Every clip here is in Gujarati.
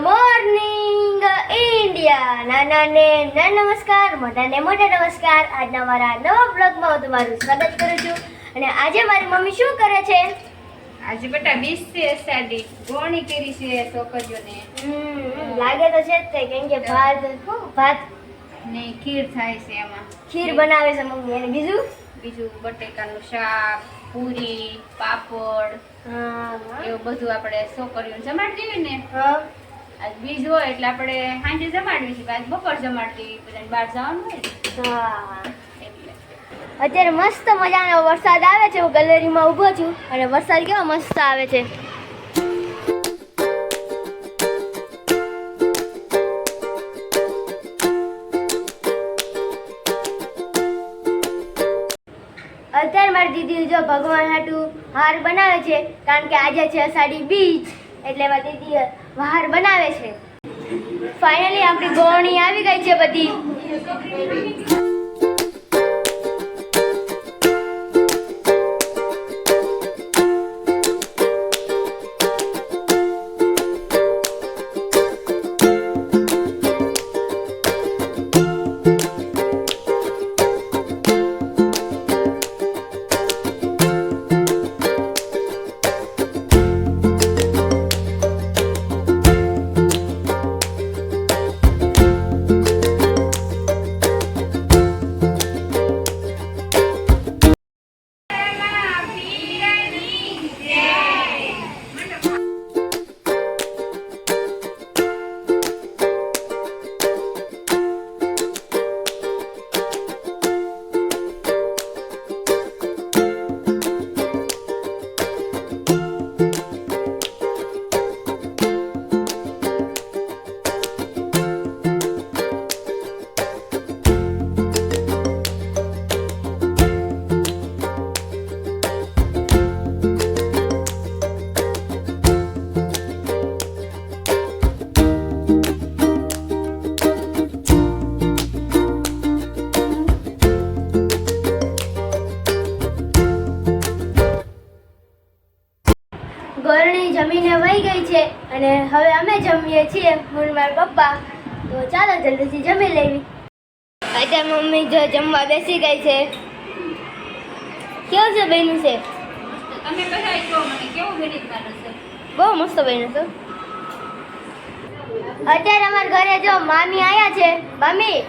Morning India. નાનાને નમસ્કાર, મોટાને મોટા નમસ્કાર. આજના મારા નવા બ્લોગમાં હું તમારું સ્વાગત કરું છું. અને આજે મારી મમ્મી શું કરે છે? આજે બેટા 20 છે સાડી ગોણી કરી છે છોકરીઓને. લાગે તો છે જ તે, કેમ કે ભાત ને ખીર થાય છે. એમાં ખીર બનાવે છે મમ્મી. અને બીજું બટેકાનું શાક, પૂરી, પાપડ, એવું બધું આપણે છોકરીઓને જમાડતી હોય ને. આજ બીજ હોય એટલે આપણે સાંજે જમાડવી છે, આજ બપોર જમાડતી, બધાને બહાર જવાનું હોય ને એટલે. અત્યારે મસ્ત મજાનો વરસાદ આવે છે. હું ગેલેરીમાં ઊભો છું અને વરસાદ કેવો મસ્ત આવે છે. અત્યારે મારી દીદી જો ભગવાન હાટું હાર બનાવે છે, કારણ કે આજે છે અષાઢી બીજ, એટલે મારી દીદી હાર બનાવે છે. ફાઇનલી આપણી ગોળણી આવી ગઈ છે બધી. ગોળણી જમીને વહી ગઈ છે અને હવે અમે જમીએ છીએ, હું મારા પપ્પા. તો ચાલો જલ્દીથી જમી લેવી. અત્યારે મમ્મી જો જમવા બેસી ગઈ છે. કેવું છે બન્યું છે? તમે બધા કહો મને કેવું બની છે? બહુ મસ્ત બન્યું છે. અત્યારે અમારા ઘરે જો મામી આયા છે. મામી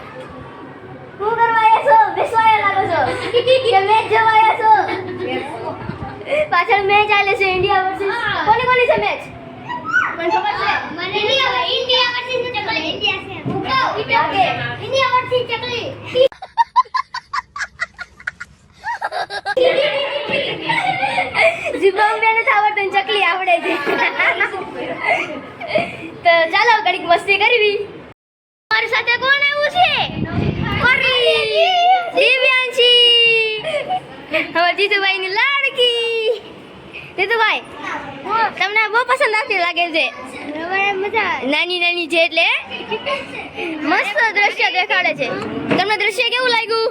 શું કરવા આવ્યા છો? બેસવા આવ્યા લાગો છો કે મેચ જોવા આવ્યા છો? પાછળ મેચ ચાલે છે ઇન્ડિયા વર્સિસ. કોની છે મેચ? મને ખબર છે. મને ઇન્ડિયા વર્સિસ ચકલી. ઇન્ડિયા છે. ઇન્ડિયા વર્સિસ ચકલી. ઝિમ્બાબ્વેને આવડતું ચકલી આવડે છે. તો ચાલો ઘડીક મસ્તી કરવી. મારી સાથે કોણ આવ્યું છે? દિવ્યાંશી, હવે જીતુભાઈની લાડકી. જીતુભાઈ, તમને બહુ પસંદ આવતી લાગે છે. નાની નાની છે એટલે મસ્ત દ્રશ્ય દેખાડે છે. તમને દ્રશ્ય કેવું લાગ્યું?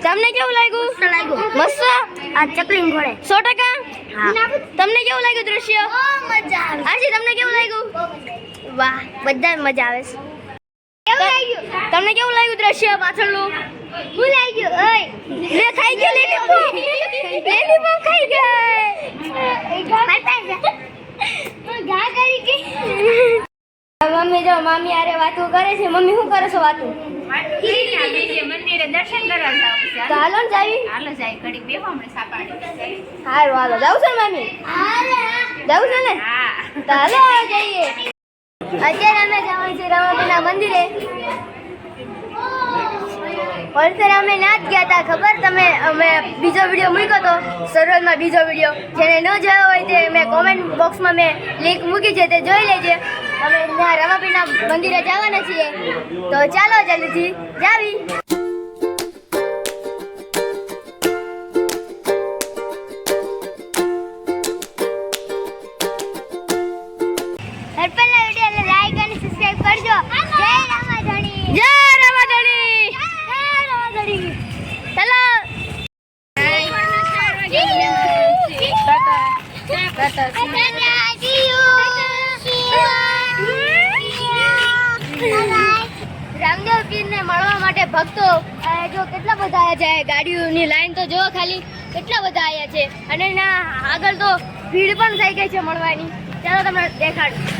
તમને કેવું લાગ્યું? મસ્ત. આ ચકલી ઘોડે 100%. તમને કેવું લાગ્યું દ્રશ્ય? આજી તમને કેવું લાગ્યું? વાહ, બધા મજા આવે છે. તમને કેવું લાગ્યું દ્રશ્ય પાછળનું? શું લાગ્યું? ઓય લે, ખાઈ ગયો લેલીપોપ. લેલીપોપ ખાઈ ગઈ. ઘા કરી ગઈ. મમ્મી જો મામી આરે વાતો કરે છે. મમ્મી શું કરે છો વાતો? મંદિરે દર્શન કરવા જાવ છે. તો હાલો ને જાવી. હાલો જાય ઘડી બેહો હમણે સાપાડી. હારું હાલો. જાવું છે ને મામી? જાવું છે ને? હા તો હાલો જઈએ. અત્યારે અમે જવાનું છે રમાપીના મંદિરે. વલસર અમે ના જ ગયા હતા, ખબર તમે? અમે બીજો વિડીયો મૂક્યો હતો સરોજમાં, બીજો વિડીયો. જેને ન જોયો હોય તે મેં કોમેન્ટ બોક્સમાં મેં લિંક મૂકી છે, તે જોઈ લેજે. અમે ત્યાં રમાપીના મંદિરે જવાના છીએ. તો ચાલો જલ્દીથી જાવી. પહેલા વિડીયો લાઈક અને સબસ્ક્રાઇબ કરજો. જય રામાધણી. જય રામાધણી. જય રામાધણી. ચલો. Tata. માટે ભક્તો જો કેટલા બધા આવ્યા છે. ગાડીઓની લાઈન તો જો ખાલી કેટલા બધા આવ્યા છે અને એના આગળ તો ભીડ પણ થઈ ગઈ છે મળવાની. ચાલો તમને દેખાડું.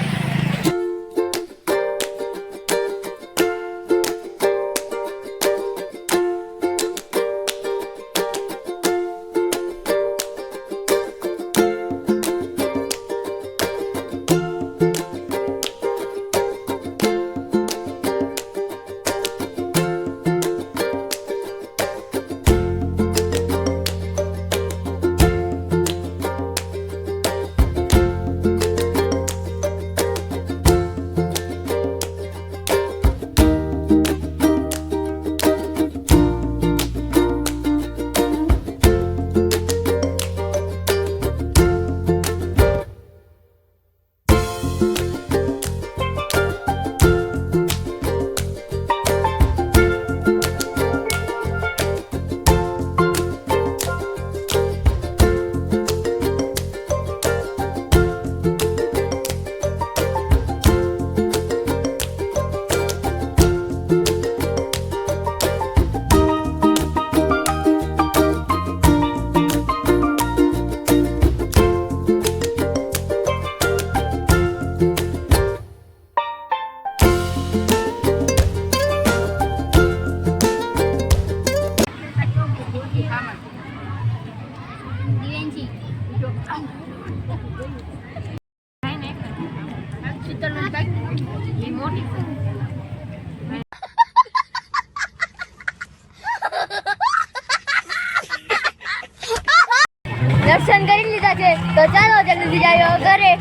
દર્શન કરી લીધા છે તો ચાલો જલ્દી જાઓ ઘરે.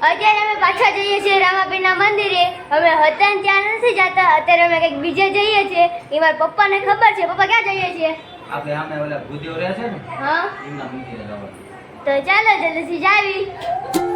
અત્યારે અમે પાછા જઈએ છીએ રામાપીરના મંદિરે. અમે હતા ને ત્યાં નથી જતા, અત્યારે અમે કંઈક બીજે જઈએ છીએ. એ મારા પપ્પાને ખબર છે. પપ્પા ક્યાં જઈએ છીએ? આપણે આમે ઓલા ભૂદેવ રહે છે ને હા, એમના મંદિરે જવાનું. તો ચાલો જલ્દીથી જાવી.